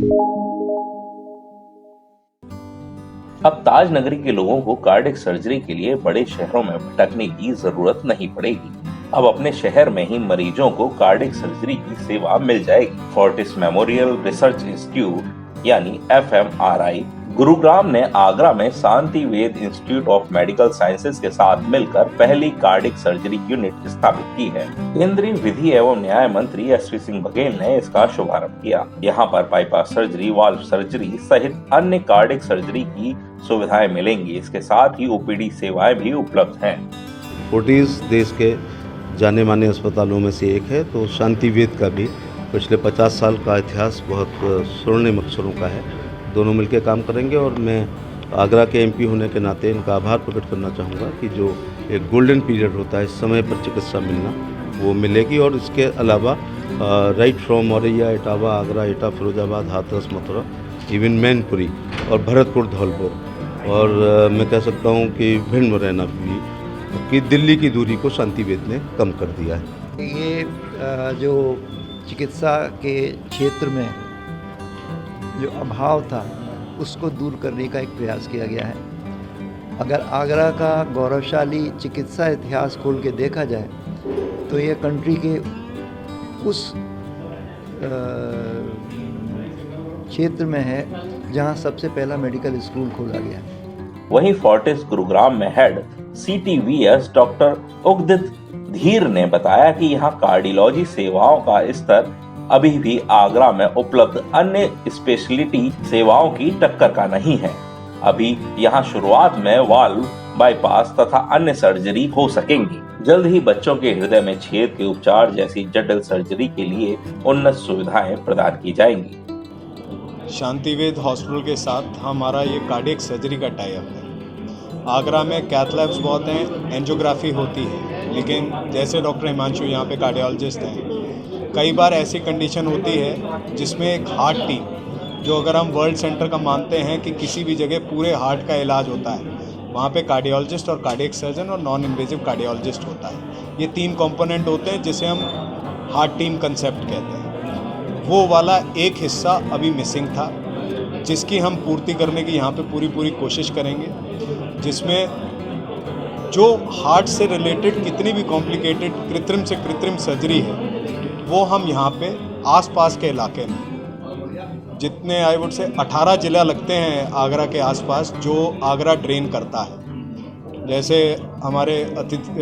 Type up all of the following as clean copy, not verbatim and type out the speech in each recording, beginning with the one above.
अब ताज नगरी के लोगों को कार्डियक सर्जरी के लिए बड़े शहरों में भटकने की जरूरत नहीं पड़ेगी। अब अपने शहर में ही मरीजों को कार्डियक सर्जरी की सेवा मिल जाएगी। फोर्टिस मेमोरियल रिसर्च इंस्टीट्यूट यानी FMRI गुरुग्राम ने आगरा में शांति वेद इंस्टीट्यूट ऑफ मेडिकल साइंसेज के साथ मिलकर पहली कार्डियक सर्जरी यूनिट स्थापित की है। केंद्रीय विधि एवं न्याय मंत्री SV सिंह बघेल ने इसका शुभारंभ किया। यहाँ पर बाईपास सर्जरी, वाल्व सर्जरी सहित अन्य कार्डियक सर्जरी की सुविधाएं मिलेंगी। इसके साथ ही OPD सेवाएं भी उपलब्ध हैं। फोर्टिस देश के जाने माने अस्पतालों में से एक है, तो शांति वेद का भी पिछले 50 साल का इतिहास बहुत स्वर्णिम अक्षरों का है। दोनों मिलकर काम करेंगे और मैं आगरा के MP होने के नाते इनका आभार प्रकट करना चाहूँगा कि जो एक गोल्डन पीरियड होता है, समय पर चिकित्सा मिलना, वो मिलेगी। और इसके अलावा right from Auraiya, Etawah, Agra, Etah, Firozabad, Hathras, Mathura, even Mainpuri और भरतपुर, धौलपुर और मैं कह सकता हूँ कि भिंड, मुरैना भी कि दिल्ली की दूरी को शांति वेद ने कम कर दिया है। ये जो चिकित्सा के क्षेत्र में जो अभाव था उसको दूर करने का एक प्रयास किया गया है। अगर आगरा का गौरवशाली चिकित्सा इतिहास खोल के देखा जाए तो ये कंट्री के उस क्षेत्र में है जहां सबसे पहला मेडिकल स्कूल खोला गया। वहीं फोर्टिस गुरुग्राम में हेड CTVS डॉक्टर उगदित धीर ने बताया कि यहाँ कार्डियोलॉजी सेवाओं का स्तर अभी भी आगरा में उपलब्ध अन्य स्पेशलिटी सेवाओं की टक्कर का नहीं है। अभी यहाँ शुरुआत में वाल्व, बाईपास तथा अन्य सर्जरी हो सकेंगी। जल्द ही बच्चों के हृदय में छेद के उपचार जैसी जटिल सर्जरी के लिए उन्नत सुविधाएं प्रदान की जाएंगी। शांतिवेद हॉस्पिटल के साथ हमारा ये कार्डियक सर्जरी का टाई अप है। आगरा में कैथ लैब्स बहुत हैं, एंजियोग्राफी होती है, लेकिन जैसे डॉक्टर हिमांशु यहाँ पे कार्डियोलॉजिस्ट हैं, कई बार ऐसी कंडीशन होती है जिसमें एक हार्ट टीम, जो अगर हम वर्ल्ड सेंटर का मानते हैं कि किसी भी जगह पूरे हार्ट का इलाज होता है, वहाँ पे कार्डियोलॉजिस्ट और कार्डियक सर्जन और नॉन इन्वेजिव कार्डियोलॉजिस्ट होता है। ये 3 कंपोनेंट होते हैं जिसे हम हार्ट टीम कंसेप्ट कहते हैं। वो वाला एक हिस्सा अभी मिसिंग था, जिसकी हम पूर्ति करने की यहाँ पे पूरी कोशिश करेंगे, जिसमें जो हार्ट से रिलेटेड कितनी भी कॉम्प्लिकेटेड कृत्रिम से कृत्रिम सर्जरी है वो हम यहाँ पे आसपास के इलाके में जितने आई वुड से 18 जिला लगते हैं आगरा के आसपास, जो आगरा ड्रेन करता है। जैसे हमारे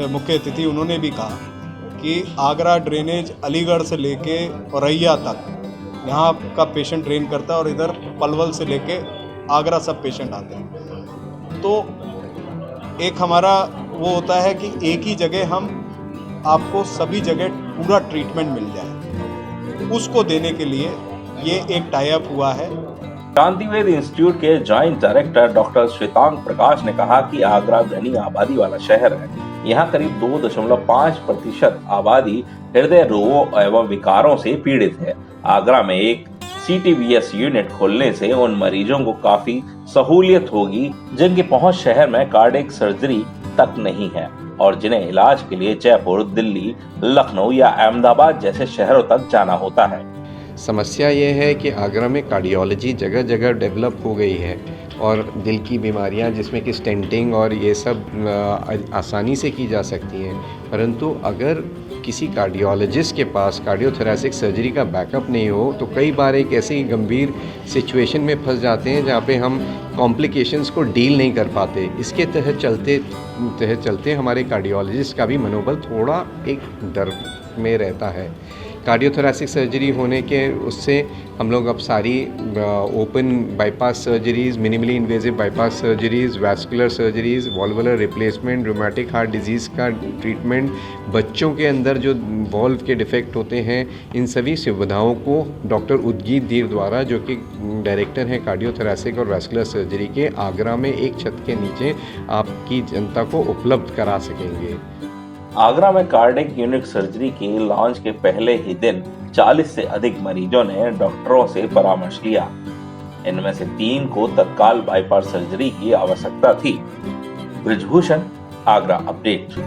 मुख्य अतिथि उन्होंने भी कहा कि आगरा ड्रेनेज अलीगढ़ से लेके औरैया तक यहाँ का पेशेंट ड्रेन करता है और इधर पलवल से लेके आगरा सब पेशेंट आते हैं। तो एक हमारा वो होता है कि एक ही जगह हम आपको सभी जगह पूरा ट्रीटमेंट मिल जाए, उसको देने के लिए ये एक टाई अप हुआ है। शांतिवेद इंस्टीट्यूट के जॉइंट डायरेक्टर डॉक्टर श्वेतांग प्रकाश ने कहा कि आगरा घनी आबादी वाला शहर है। यहाँ करीब 2.5% आबादी हृदय रोगों एवं विकारों से पीड़ित है। आगरा में एक CTVS यूनिट खोलने से उन मरीजों को काफी सहूलियत होगी जिनकी पहुंच शहर में कार्डियक सर्जरी तक नहीं है और जिन्हें इलाज के लिए जयपुर, दिल्ली, लखनऊ या अहमदाबाद जैसे शहरों तक जाना होता है। समस्या ये है कि आगरा में कार्डियोलॉजी जगह जगह डेवलप हो गई है और दिल की बीमारियां जिसमें कि स्टेंटिंग और ये सब आसानी से की जा सकती हैं, परंतु अगर किसी कार्डियोलॉजिस्ट के पास कार्डियोथोरैसिक सर्जरी का बैकअप नहीं हो तो कई बार एक ऐसी गंभीर सिचुएशन में फंस जाते हैं जहाँ पे हम कॉम्प्लिकेशंस को डील नहीं कर पाते। इसके तहत चलते हमारे कार्डियोलॉजिस्ट का भी मनोबल थोड़ा एक डर में रहता है। कार्डियोथोरैसिक सर्जरी होने के उससे हम लोग अब सारी open bypass surgeries, minimally invasive bypass surgeries, vascular surgeries, valvular replacement, rheumatic heart disease का ट्रीटमेंट, बच्चों के अंदर जो वॉल्व के डिफेक्ट होते हैं, इन सभी सुविधाओं को डॉक्टर उद्गीत धीर द्वारा, जो कि डायरेक्टर हैं कार्डियोथोरैसिक और वैस्कुलर सर्जरी के, आगरा में एक छत के नीचे आपकी जनता को उपलब्ध करा सकेंगे। आगरा में कार्डियक यूनिट सर्जरी के लॉन्च के पहले ही दिन 40 से अधिक मरीजों ने डॉक्टरों से परामर्श लिया। इनमें से 3 को तत्काल बाईपास सर्जरी की आवश्यकता थी। ब्रिजभूषण, आगरा अपडेट।